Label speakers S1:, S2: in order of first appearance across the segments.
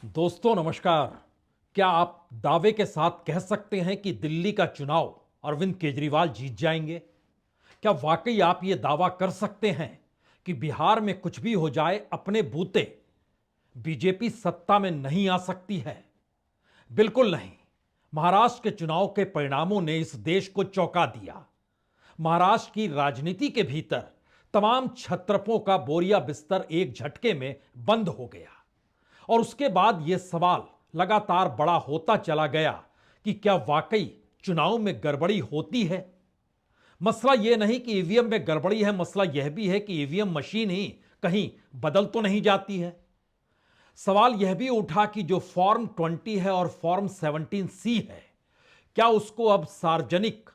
S1: दोस्तों नमस्कार। क्या आप दावे के साथ कह सकते हैं कि दिल्ली का चुनाव अरविंद केजरीवाल जीत जाएंगे? क्या वाकई आप ये दावा कर सकते हैं कि बिहार में कुछ भी हो जाए अपने बूते बीजेपी सत्ता में नहीं आ सकती है? बिल्कुल नहीं। महाराष्ट्र के चुनाव के परिणामों ने इस देश को चौंका दिया। महाराष्ट्र की राजनीति के भीतर तमाम छत्रपों का बोरिया बिस्तर एक झटके में बंद हो गया। और उसके बाद यह सवाल लगातार बड़ा होता चला गया कि क्या वाकई चुनाव में गड़बड़ी होती है। मसला यह नहीं कि ईवीएम में गड़बड़ी है, मसला यह भी है कि ईवीएम मशीन ही कहीं बदल तो नहीं जाती है। सवाल यह भी उठा कि जो फॉर्म 20 है और फॉर्म 17C है, क्या उसको अब सार्वजनिक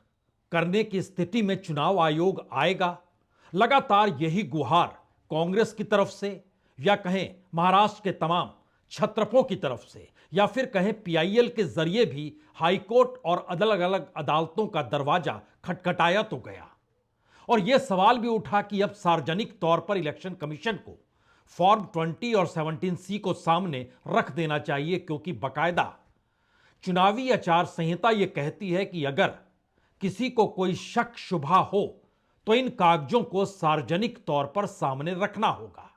S1: करने की स्थिति में चुनाव आयोग आएगा? लगातार यही गुहार कांग्रेस की तरफ से, या कहें महाराष्ट्र के तमाम छत्रपों की तरफ से, या फिर कहें पीआईएल के जरिए भी हाईकोर्ट और अलग अलग अदालतों का दरवाजा खटखटाया तो गया। और यह सवाल भी उठा कि अब सार्वजनिक तौर पर इलेक्शन कमीशन को फॉर्म 20 और 17C को सामने रख देना चाहिए, क्योंकि बकायदा चुनावी आचार संहिता यह कहती है कि अगर किसी को कोई शक शुबा हो तो इन कागजों को सार्वजनिक तौर पर सामने रखना होगा।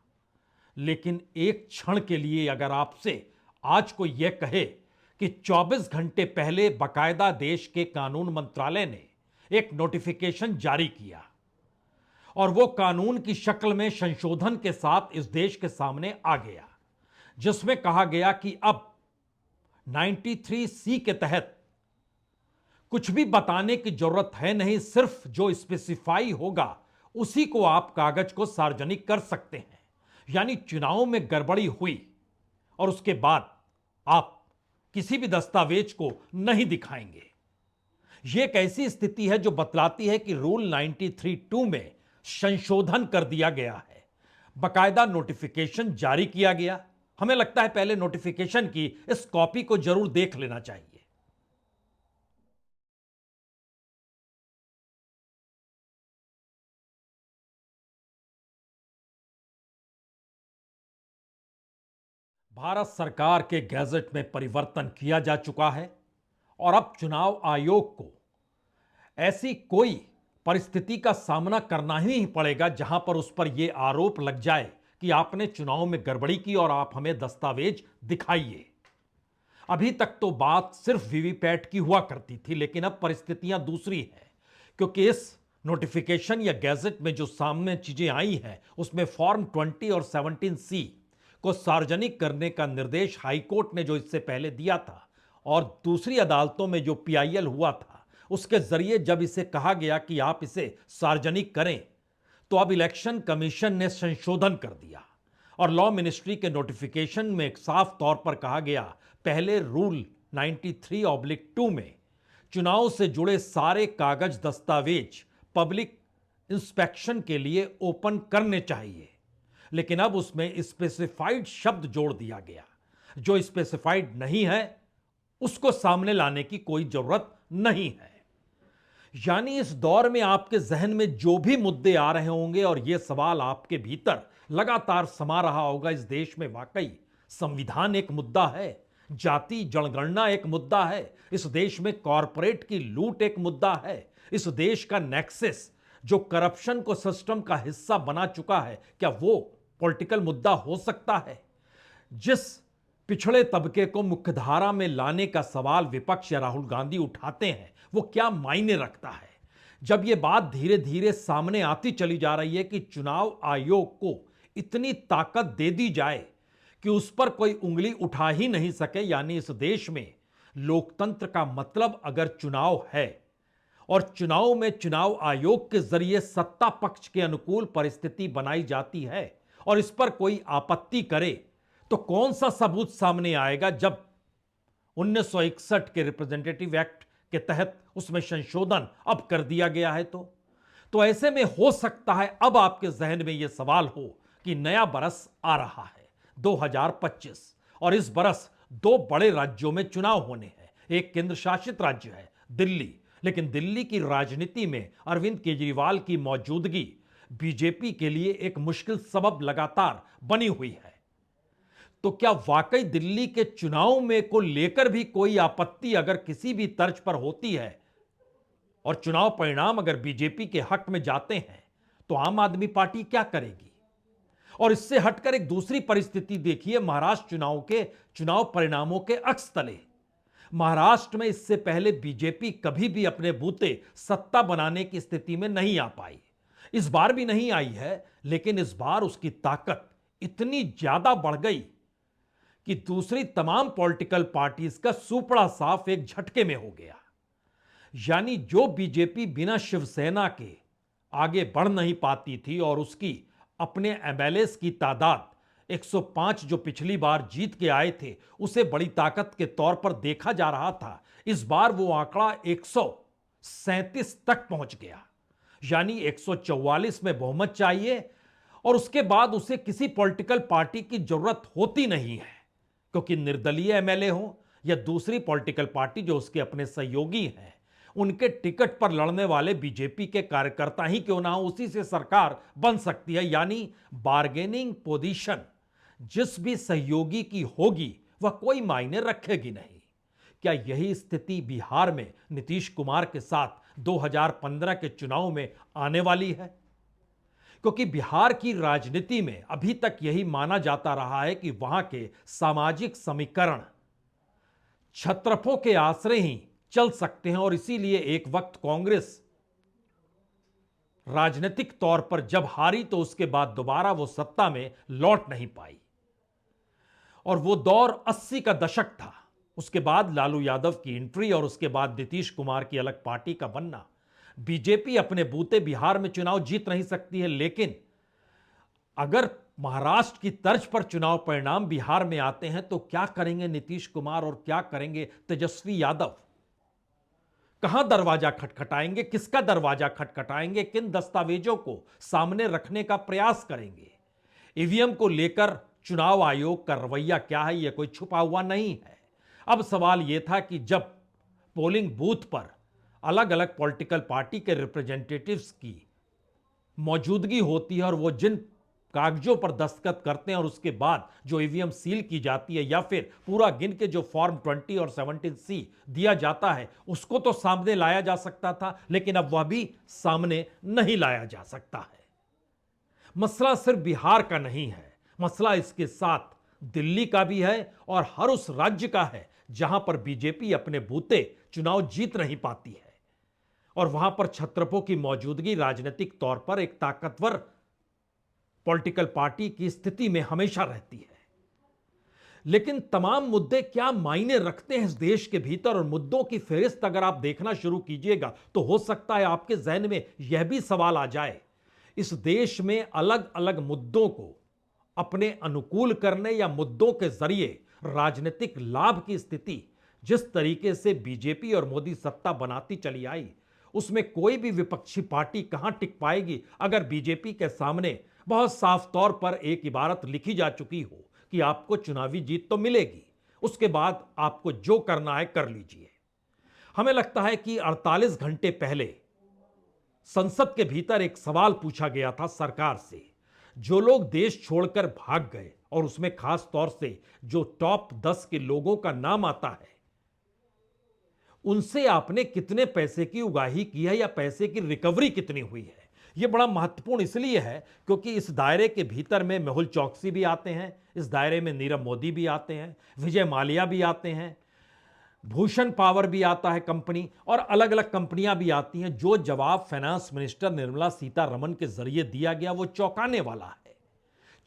S1: लेकिन एक क्षण के लिए अगर आपसे आज कोई यह कहे कि 24 घंटे पहले बकायदा देश के कानून मंत्रालय ने एक नोटिफिकेशन जारी किया और वो कानून की शक्ल में संशोधन के साथ इस देश के सामने आ गया, जिसमें कहा गया कि अब 93C के तहत कुछ भी बताने की जरूरत है नहीं, सिर्फ जो स्पेसिफाई होगा उसी को आप कागज को सार्वजनिक कर सकते हैं। यानी चुनाव में गड़बड़ी हुई और उसके बाद आप किसी भी दस्तावेज को नहीं दिखाएंगे। यह एक ऐसी स्थिति है जो बतलाती है कि रूल 93(2) में संशोधन कर दिया गया है, बकायदा नोटिफिकेशन जारी किया गया। हमें लगता है पहले नोटिफिकेशन की इस कॉपी को जरूर देख लेना चाहिए। भारत सरकार के गैजेट में परिवर्तन किया जा चुका है और अब चुनाव आयोग को ऐसी कोई परिस्थिति का सामना करना ही नहीं पड़ेगा जहां पर उस पर यह आरोप लग जाए कि आपने चुनाव में गड़बड़ी की और आप हमें दस्तावेज दिखाइए। अभी तक तो बात सिर्फ वीवीपैट की हुआ करती थी, लेकिन अब परिस्थितियां दूसरी हैं, क्योंकि इस नोटिफिकेशन या गैजेट में जो सामने चीजें आई हैं उसमें फॉर्म 20 और 17C को सार्वजनिक करने का निर्देश हाईकोर्ट ने जो इससे पहले दिया था और दूसरी अदालतों में जो पीआईएल हुआ था उसके जरिए जब इसे कहा गया कि आप इसे सार्वजनिक करें, तो अब इलेक्शन कमीशन ने संशोधन कर दिया और लॉ मिनिस्ट्री के नोटिफिकेशन में एक साफ तौर पर कहा गया, पहले रूल 93/2 में चुनाव से जुड़े सारे कागज दस्तावेज पब्लिक इंस्पेक्शन के लिए ओपन करने चाहिए, लेकिन अब उसमें स्पेसिफाइड शब्द जोड़ दिया गया। जो स्पेसिफाइड नहीं है उसको सामने लाने की कोई जरूरत नहीं है। यानी इस दौर में आपके जहन में जो भी मुद्दे आ रहे होंगे और यह सवाल आपके भीतर लगातार समा रहा होगा, इस देश में वाकई संविधान एक मुद्दा है, जाति जनगणना एक मुद्दा है, इस देश में कॉरपोरेट की लूट एक मुद्दा है, इस देश का नेक्सस जो करप्शन को सिस्टम का हिस्सा बना चुका है, क्या वो पॉलिटिकल मुद्दा हो सकता है? जिस पिछड़े तबके को मुख्यधारा में लाने का सवाल विपक्ष या राहुल गांधी उठाते हैं, वो क्या मायने रखता है जब यह बात धीरे धीरे सामने आती चली जा रही है कि चुनाव आयोग को इतनी ताकत दे दी जाए कि उस पर कोई उंगली उठा ही नहीं सके। यानी इस देश में लोकतंत्र का मतलब अगर चुनाव है और चुनाव में चुनाव आयोग के जरिए सत्ता पक्ष के अनुकूल परिस्थिति बनाई जाती है और इस पर कोई आपत्ति करे, तो कौन सा सबूत सामने आएगा जब 1961 के रिप्रेजेंटेटिव एक्ट के तहत उसमें संशोधन अब कर दिया गया है? तो ऐसे में हो सकता है अब आपके जहन में यह सवाल हो कि नया बरस आ रहा है 2025 और इस बरस दो बड़े राज्यों में चुनाव होने हैं। एक केंद्र शासित राज्य है दिल्ली, लेकिन दिल्ली की राजनीति में अरविंद केजरीवाल की मौजूदगी बीजेपी के लिए एक मुश्किल सबब लगातार बनी हुई है। तो क्या वाकई दिल्ली के चुनाव में को लेकर भी कोई आपत्ति अगर किसी भी तर्ज पर होती है और चुनाव परिणाम अगर बीजेपी के हक में जाते हैं तो आम आदमी पार्टी क्या करेगी? और इससे हटकर एक दूसरी परिस्थिति देखिए, महाराष्ट्र चुनाव के चुनाव परिणामों के अक्स तले। महाराष्ट्र में इससे पहले बीजेपी कभी भी अपने बूते सत्ता बनाने की स्थिति में नहीं आ पाई। इस बार भी नहीं आई है, लेकिन इस बार उसकी ताकत इतनी ज्यादा बढ़ गई कि दूसरी तमाम पॉलिटिकल पार्टीज का सुपड़ा साफ एक झटके में हो गया। यानी जो बीजेपी बिना शिवसेना के आगे बढ़ नहीं पाती थी और उसकी अपने एमएलएस की तादाद 105 जो पिछली बार जीत के आए थे उसे बड़ी ताकत के तौर पर देखा जा रहा था, इस बार वो आंकड़ा 137 तक पहुंच गया। यानी 144 में बहुमत चाहिए और उसके बाद उसे किसी पॉलिटिकल पार्टी की जरूरत होती नहीं है, क्योंकि निर्दलीय एमएलए हो या दूसरी पॉलिटिकल पार्टी जो उसके अपने सहयोगी हैं, उनके टिकट पर लड़ने वाले बीजेपी के कार्यकर्ता ही क्यों ना हो, उसी से सरकार बन सकती है। यानी बार्गेनिंग पोजीशन जिस भी सहयोगी की होगी वह कोई मायने रखेगी नहीं। क्या यही स्थिति बिहार में नीतीश कुमार के साथ 2015 के चुनाव में आने वाली है? क्योंकि बिहार की राजनीति में अभी तक यही माना जाता रहा है कि वहां के सामाजिक समीकरण छत्रपों के आश्रय ही चल सकते हैं और इसीलिए एक वक्त कांग्रेस राजनीतिक तौर पर जब हारी तो उसके बाद दोबारा वो सत्ता में लौट नहीं पाई। और वो दौर 80 का दशक था। उसके बाद लालू यादव की एंट्री और उसके बाद नीतीश कुमार की अलग पार्टी का बनना। बीजेपी अपने बूते बिहार में चुनाव जीत नहीं सकती है, लेकिन अगर महाराष्ट्र की तर्ज पर चुनाव परिणाम बिहार में आते हैं तो क्या करेंगे नीतीश कुमार और क्या करेंगे तेजस्वी यादव? कहां दरवाजा खटखटाएंगे, किसका दरवाजा खटखटाएंगे, किन दस्तावेजों को सामने रखने का प्रयास करेंगे? ईवीएम को लेकर चुनाव आयोग का रवैया क्या है, यह कोई छुपा हुआ नहीं है। अब सवाल यह था कि जब पोलिंग बूथ पर अलग अलग पॉलिटिकल पार्टी के रिप्रेजेंटेटिव्स की मौजूदगी होती है और वो जिन कागजों पर दस्तखत करते हैं और उसके बाद जो ईवीएम सील की जाती है या फिर पूरा गिन के जो फॉर्म 20 और 17C दिया जाता है उसको तो सामने लाया जा सकता था, लेकिन अब वह भी सामने नहीं लाया जा सकता है। मसला सिर्फ बिहार का नहीं है, मसला इसके साथ दिल्ली का भी है और हर उस राज्य का है जहां पर बीजेपी अपने बूते चुनाव जीत नहीं पाती है और वहां पर छत्रपों की मौजूदगी राजनीतिक तौर पर एक ताकतवर पॉलिटिकल पार्टी की स्थिति में हमेशा रहती है। लेकिन तमाम मुद्दे क्या मायने रखते हैं इस देश के भीतर, और मुद्दों की फेहरिस्त अगर आप देखना शुरू कीजिएगा तो हो सकता है आपके जहन में यह भी सवाल आ जाए, इस देश में अलग अलग मुद्दों को अपने अनुकूल करने या मुद्दों के जरिए राजनीतिक लाभ की स्थिति जिस तरीके से बीजेपी और मोदी सत्ता बनाती चली आई, उसमें कोई भी विपक्षी पार्टी कहां टिक पाएगी अगर बीजेपी के सामने बहुत साफ तौर पर एक इबारत लिखी जा चुकी हो कि आपको चुनावी जीत तो मिलेगी, उसके बाद आपको जो करना है कर लीजिए। हमें लगता है कि 48 घंटे पहले संसद के भीतर एक सवाल पूछा गया था सरकार से, जो लोग देश छोड़कर भाग गए और उसमें खास तौर से जो टॉप 10 के लोगों का नाम आता है, उनसे आपने कितने पैसे की उगाही की है या पैसे की रिकवरी कितनी हुई है। यह बड़ा महत्वपूर्ण इसलिए है क्योंकि इस दायरे के भीतर में मेहुल चौकसी भी आते हैं, इस दायरे में नीरव मोदी भी आते हैं, विजय माल्या भी आते हैं, भूषण पावर भी आता है कंपनी, और अलग अलग कंपनियां भी आती हैं। जो जवाब फाइनेंस मिनिस्टर निर्मला सीतारमण के जरिए दिया गया वो चौंकाने वाला है।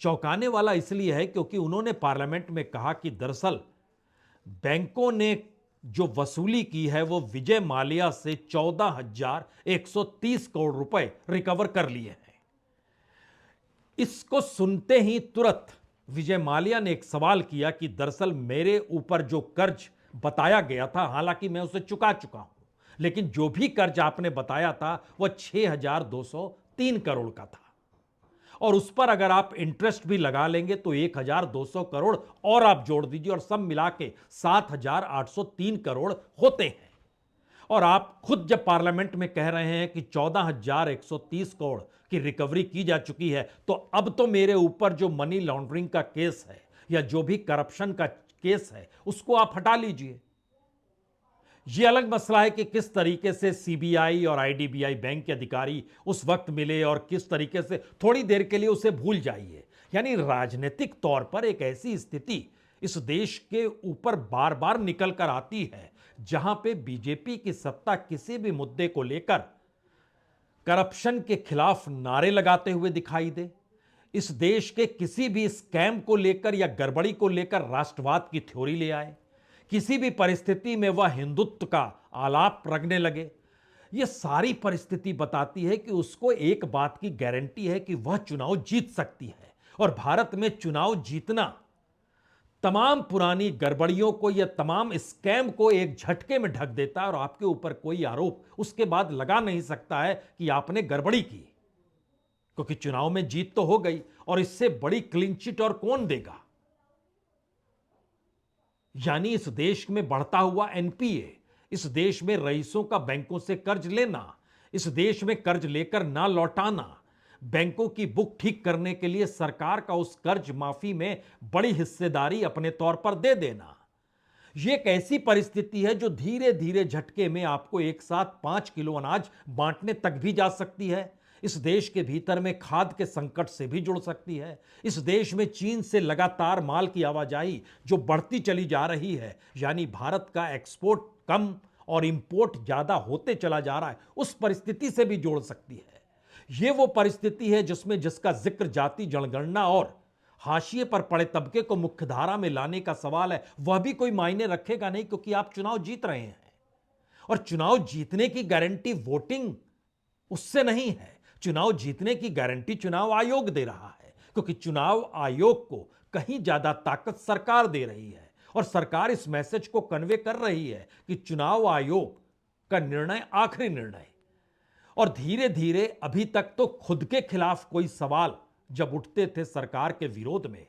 S1: चौंकाने वाला इसलिए है क्योंकि उन्होंने पार्लियामेंट में कहा कि दरअसल बैंकों ने जो वसूली की है वो विजय माल्या से 14,130 करोड़ रुपए रिकवर कर लिए हैं। इसको सुनते ही तुरंत विजय माल्या ने एक सवाल किया कि दरअसल मेरे ऊपर जो कर्ज बताया गया था, हालांकि मैं उसे चुका चुका हूं, लेकिन जो भी कर्ज आपने बताया था वह 6,203 करोड़ का था और उस पर अगर आप इंटरेस्ट भी लगा लेंगे तो 1,200 करोड़ और आप जोड़ दीजिए और सब मिला के 7,803 करोड़ होते हैं। और आप खुद जब पार्लियामेंट में कह रहे हैं कि 14,130 करोड़ की रिकवरी की जा चुकी है, तो अब तो मेरे ऊपर जो मनी लॉन्ड्रिंग का केस है या जो भी करप्शन का केस है उसको आप हटा लीजिए। यह अलग मसला है कि किस तरीके से सीबीआई और आईडीबीआई बैंक के अधिकारी उस वक्त मिले और किस तरीके से थोड़ी देर के लिए उसे भूल जाइए। यानी राजनीतिक तौर पर एक ऐसी स्थिति इस देश के ऊपर बार बार निकल कर आती है जहां पे बीजेपी की सत्ता किसी भी मुद्दे को लेकर करप्शन के खिलाफ नारे लगाते हुए दिखाई दे, इस देश के किसी भी स्कैम को लेकर या गड़बड़ी को लेकर राष्ट्रवाद की थ्योरी ले आए, किसी भी परिस्थिति में वह हिंदुत्व का आलाप रगने लगे। यह सारी परिस्थिति बताती है कि उसको एक बात की गारंटी है कि वह चुनाव जीत सकती है। और भारत में चुनाव जीतना तमाम पुरानी गड़बड़ियों को या तमाम स्कैम को एक झटके में ढक देता है और आपके ऊपर कोई आरोप उसके बाद लगा नहीं सकता है कि आपने गड़बड़ी की, क्योंकि चुनाव में जीत तो हो गई और इससे बड़ी क्लीन चिट और कौन देगा। यानी इस देश में बढ़ता हुआ एनपीए, इस देश में रईसों का बैंकों से कर्ज लेना, इस देश में कर्ज लेकर ना लौटाना, बैंकों की बुक ठीक करने के लिए सरकार का उस कर्ज माफी में बड़ी हिस्सेदारी अपने तौर पर दे देना, यह एक ऐसी परिस्थिति है जो धीरे धीरे झटके में आपको एक साथ 5 किलो अनाज बांटने तक भी जा सकती है। इस देश के भीतर में खाद के संकट से भी जुड़ सकती है। इस देश में चीन से लगातार माल की आवाजाही जो बढ़ती चली जा रही है, यानी भारत का एक्सपोर्ट कम और इंपोर्ट ज्यादा होते चला जा रहा है, उस परिस्थिति से भी जोड़ सकती है। यह वो परिस्थिति है जिसमें जिसका जिक्र जाति जनगणना और हाशिए पर पड़े तबके को मुख्यधारा में लाने का सवाल है, वह भी कोई मायने रखेगा नहीं, क्योंकि आप चुनाव जीत रहे हैं और चुनाव जीतने की गारंटी वोटिंग उससे नहीं है। चुनाव जीतने की गारंटी चुनाव आयोग दे रहा है, क्योंकि चुनाव आयोग को कहीं ज्यादा ताकत सरकार दे रही है और सरकार इस मैसेज को कन्वे कर रही है कि चुनाव आयोग का निर्णय आखिरी निर्णय। और धीरे धीरे अभी तक तो खुद के खिलाफ कोई सवाल जब उठते थे सरकार के विरोध में,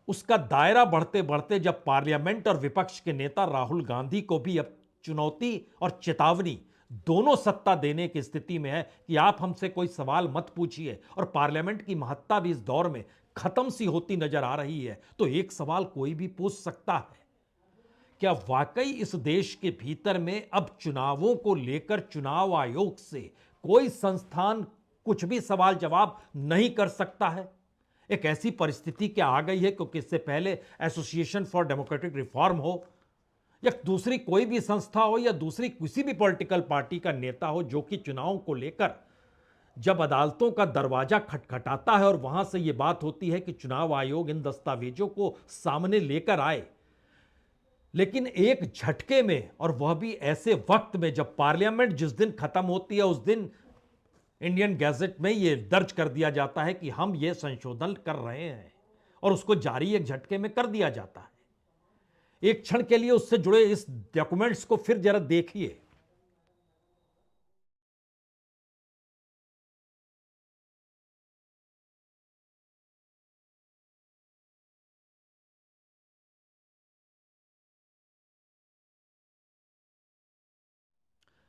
S1: उसका दायरा बढ़ते बढ़ते जब पार्लियामेंट और विपक्ष के नेता राहुल गांधी को भी अब चुनौती और चेतावनी दोनों सत्ता देने की स्थिति में है कि आप हमसे कोई सवाल मत पूछिए, और पार्लियामेंट की महत्ता भी इस दौर में खत्म सी होती नजर आ रही है, तो एक सवाल कोई भी पूछ सकता है, क्या वाकई इस देश के भीतर में अब चुनावों को लेकर चुनाव आयोग से कोई संस्थान कुछ भी सवाल जवाब नहीं कर सकता है? एक ऐसी परिस्थिति क्या आ गई है, क्योंकि इससे पहले एसोसिएशन फॉर डेमोक्रेटिक रिफॉर्म हो या दूसरी कोई भी संस्था हो या दूसरी किसी भी पॉलिटिकल पार्टी का नेता हो जो कि चुनाव को लेकर जब अदालतों का दरवाजा खटखटाता है और वहां से यह बात होती है कि चुनाव आयोग इन दस्तावेजों को सामने लेकर आए, लेकिन एक झटके में, और वह भी ऐसे वक्त में जब पार्लियामेंट जिस दिन खत्म होती है उस दिन इंडियन गैजेट में यह दर्ज कर दिया जाता है कि हम यह संशोधन कर रहे हैं, और उसको जारी एक झटके में कर दिया जाता है। एक क्षण के लिए उससे जुड़े इस डॉक्यूमेंट्स को फिर जरा देखिए।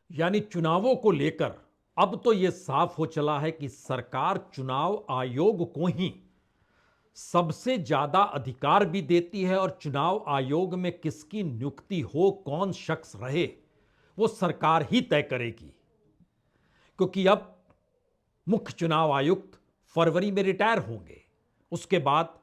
S1: यानी चुनावों को लेकर अब तो यह साफ हो चला है कि सरकार चुनाव आयोग को ही सबसे ज्यादा अधिकार भी देती है, और चुनाव आयोग में किसकी नियुक्ति हो, कौन शख्स रहे, वो सरकार ही तय करेगी। क्योंकि अब मुख्य चुनाव आयुक्त फरवरी में रिटायर होंगे, उसके बाद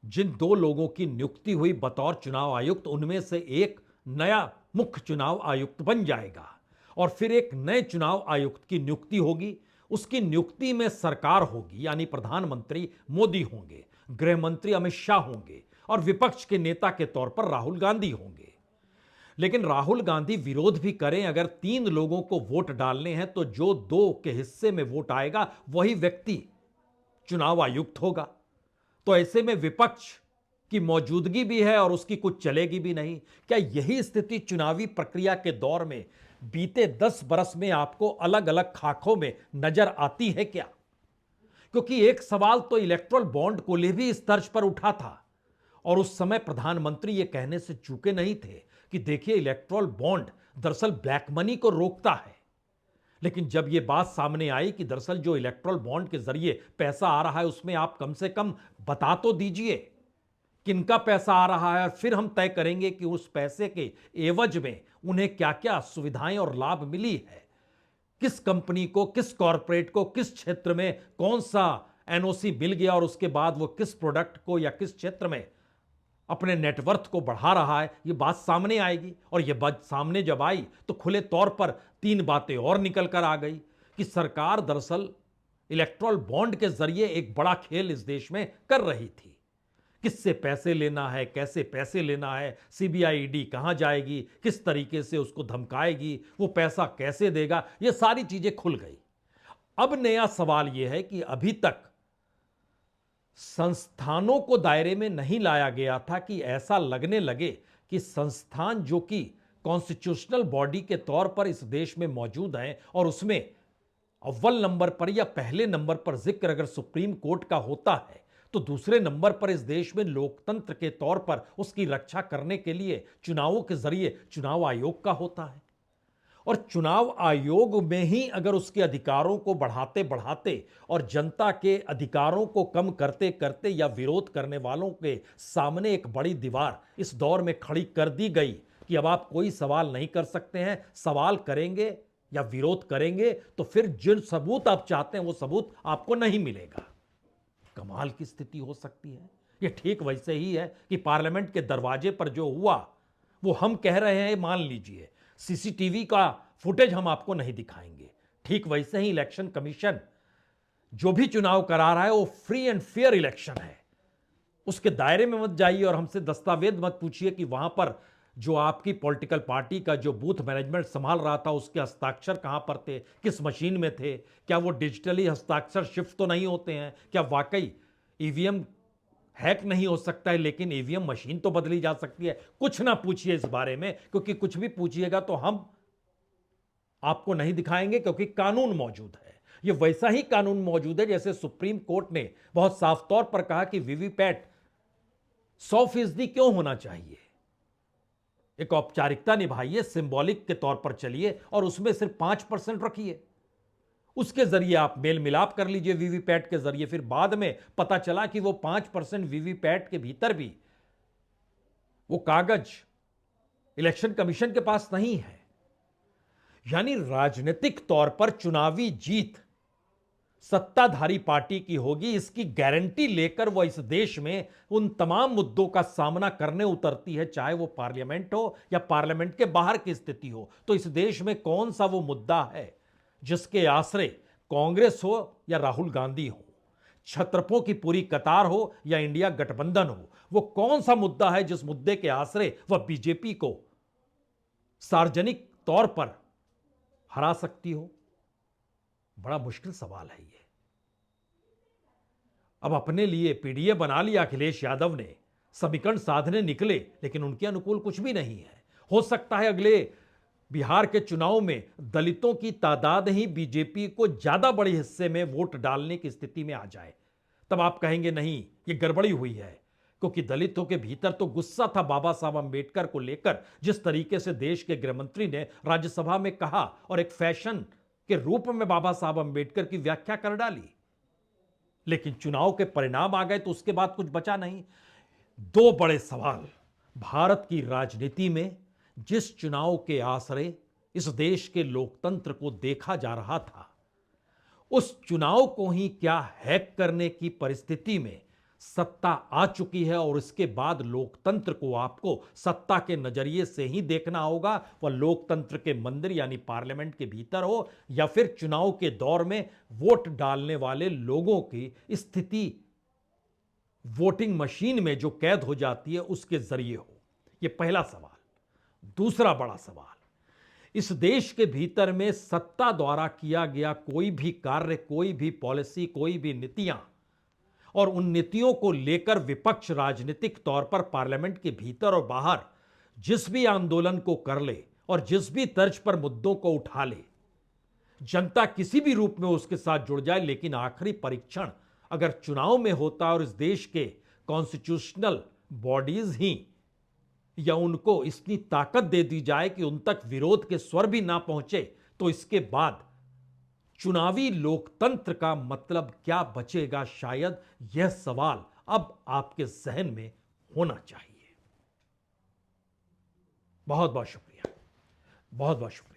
S1: जिन 2 लोगों की नियुक्ति हुई बतौर चुनाव आयुक्त, उनमें से एक नया मुख्य चुनाव आयुक्त बन जाएगा और फिर एक नए चुनाव आयुक्त की नियुक्ति होगी। उसकी नियुक्ति में सरकार होगी, यानी प्रधानमंत्री मोदी होंगे, गृह मंत्री अमित शाह होंगे और विपक्ष के नेता के तौर पर राहुल गांधी होंगे। लेकिन राहुल गांधी विरोध भी करें, अगर 3 लोगों को वोट डालने हैं तो जो 2 के हिस्से में वोट आएगा वही व्यक्ति चुनाव आयुक्त होगा। तो ऐसे में विपक्ष की मौजूदगी भी है और उसकी कुछ चलेगी भी नहीं। क्या यही स्थिति चुनावी प्रक्रिया के दौर में बीते 10 बरस में आपको अलग अलग खाकों में नजर आती है क्या? क्योंकि एक सवाल तो इलेक्ट्रल बॉन्ड को ले भी इस तर्ज पर उठा था, और उस समय प्रधानमंत्री यह कहने से चूके नहीं थे कि देखिए इलेक्ट्रल बॉन्ड दरअसल ब्लैक मनी को रोकता है। लेकिन जब यह बात सामने आई कि दरअसल जो इलेक्ट्रल बॉन्ड के जरिए पैसा आ रहा है उसमें आप कम से कम बता तो दीजिए किनका पैसा आ रहा है, और फिर हम तय करेंगे कि उस पैसे के एवज में उन्हें क्या क्या सुविधाएं और लाभ मिली है, किस कंपनी को, किस कॉरपोरेट को, किस क्षेत्र में कौन सा एनओसी मिल गया, और उसके बाद वो किस प्रोडक्ट को या किस क्षेत्र में अपने नेटवर्थ को बढ़ा रहा है, ये बात सामने आएगी। और ये बात सामने जब आई तो खुले तौर पर तीन बातें और निकल कर आ गई कि सरकार दरअसल इलेक्ट्रल बॉन्ड के जरिए एक बड़ा खेल इस देश में कर रही थी। किससे पैसे लेना है, कैसे पैसे लेना है, सीबीआई ईडी कहां जाएगी, किस तरीके से उसको धमकाएगी, वो पैसा कैसे देगा, ये सारी चीजें खुल गई। अब नया सवाल यह है कि अभी तक संस्थानों को दायरे में नहीं लाया गया था कि ऐसा लगने लगे कि संस्थान जो कि कॉन्स्टिट्यूशनल बॉडी के तौर पर इस देश में मौजूद हैं, और उसमें अव्वल नंबर पर या पहले नंबर पर जिक्र अगर सुप्रीम कोर्ट का होता है, तो दूसरे नंबर पर इस देश में लोकतंत्र के तौर पर उसकी रक्षा करने के लिए चुनावों के जरिए चुनाव आयोग का होता है। और चुनाव आयोग में ही अगर उसके अधिकारों को बढ़ाते बढ़ाते और जनता के अधिकारों को कम करते करते या विरोध करने वालों के सामने एक बड़ी दीवार इस दौर में खड़ी कर दी गई कि अब आप कोई सवाल नहीं कर सकते हैं, सवाल करेंगे या विरोध करेंगे तो फिर जिन सबूत आप चाहते हैं वो सबूत आपको नहीं मिलेगा। कमाल की स्थिति हो सकती है। ये ठीक वैसे ही है कि पार्लियामेंट के दरवाजे पर जो हुआ वो हम कह रहे हैं, मान लीजिए सीसीटीवी का फुटेज हम आपको नहीं दिखाएंगे, ठीक वैसे ही इलेक्शन कमीशन जो भी चुनाव करा रहा है वो फ्री एंड फेयर इलेक्शन है, उसके दायरे में मत जाइए और हमसे दस्तावेज मत पूछिए कि वहां पर जो आपकी पॉलिटिकल पार्टी का जो बूथ मैनेजमेंट संभाल रहा था उसके हस्ताक्षर कहां पर थे, किस मशीन में थे, क्या वो डिजिटली हस्ताक्षर शिफ्ट तो नहीं होते हैं, क्या वाकई ईवीएम हैक नहीं हो सकता है, लेकिन ईवीएम मशीन तो बदली जा सकती है। कुछ ना पूछिए इस बारे में, क्योंकि कुछ भी पूछिएगा तो हम आपको नहीं दिखाएंगे, क्योंकि कानून मौजूद है। यह वैसा ही कानून मौजूद है जैसे सुप्रीम कोर्ट ने बहुत साफ तौर पर कहा कि वीवीपैट 100% क्यों होना चाहिए। एक औपचारिकता निभाइए, सिंबॉलिक के तौर पर चलिए और उसमें सिर्फ 5% रखिए, उसके जरिए आप मेल मिलाप कर लीजिए वीवीपैट के जरिए। फिर बाद में पता चला कि वो 5% वीवीपैट के भीतर भी वो कागज इलेक्शन कमीशन के पास नहीं है। यानी राजनीतिक तौर पर चुनावी जीत सत्ताधारी पार्टी की होगी, इसकी गारंटी लेकर वो इस देश में उन तमाम मुद्दों का सामना करने उतरती है, चाहे वो पार्लियामेंट हो या पार्लियामेंट के बाहर की स्थिति हो। तो इस देश में कौन सा वो मुद्दा है जिसके आश्रय कांग्रेस हो या राहुल गांधी हो, छत्रपों की पूरी कतार हो या इंडिया गठबंधन हो, वो कौन सा मुद्दा है जिस मुद्दे के आश्रय वह बीजेपी को सार्वजनिक तौर पर हरा सकती हो? बड़ा मुश्किल सवाल है ये। अब अपने लिए पीडीए बना लिया अखिलेश यादव ने, समीकरण साधने निकले, लेकिन उनके अनुकूल कुछ भी नहीं है। हो सकता है अगले बिहार के चुनाव में दलितों की तादाद ही बीजेपी को ज्यादा बड़े हिस्से में वोट डालने की स्थिति में आ जाए, तब आप कहेंगे नहीं ये गड़बड़ी हुई है, क्योंकि दलितों के भीतर तो गुस्सा था बाबा साहब अंबेडकर को लेकर, जिस तरीके से देश के गृहमंत्री ने राज्यसभा में कहा और एक फैशन के रूप में बाबा साहब अंबेडकर की व्याख्या कर डाली। लेकिन चुनाव के परिणाम आ गए तो उसके बाद कुछ बचा नहीं। दो बड़े सवाल भारत की राजनीति में, जिस चुनाव के आश्रय इस देश के लोकतंत्र को देखा जा रहा था, उस चुनाव को ही क्या हैक करने की परिस्थिति में सत्ता आ चुकी है, और इसके बाद लोकतंत्र को आपको सत्ता के नजरिए से ही देखना होगा, वह लोकतंत्र के मंदिर यानी पार्लियामेंट के भीतर हो या फिर चुनाव के दौर में वोट डालने वाले लोगों की स्थिति वोटिंग मशीन में जो कैद हो जाती है उसके जरिए हो। यह पहला सवाल। दूसरा बड़ा सवाल, इस देश के भीतर में सत्ता द्वारा किया गया कोई भी कार्य, कोई भी पॉलिसी, कोई भी नीतियां, और उन नीतियों को लेकर विपक्ष राजनीतिक तौर पर पार्लियामेंट के भीतर और बाहर जिस भी आंदोलन को कर ले और जिस भी तर्ज पर मुद्दों को उठा ले, जनता किसी भी रूप में उसके साथ जुड़ जाए, लेकिन आखिरी परीक्षण अगर चुनाव में होता और इस देश के कॉन्स्टिट्यूशनल बॉडीज ही या उनको इतनी ताकत दे दी जाए कि उन तक विरोध के स्वर भी ना पहुंचे, तो इसके बाद चुनावी लोकतंत्र का मतलब क्या बचेगा? शायद यह सवाल अब आपके जहन में होना चाहिए। बहुत बहुत शुक्रिया, बहुत बहुत शुक्रिया।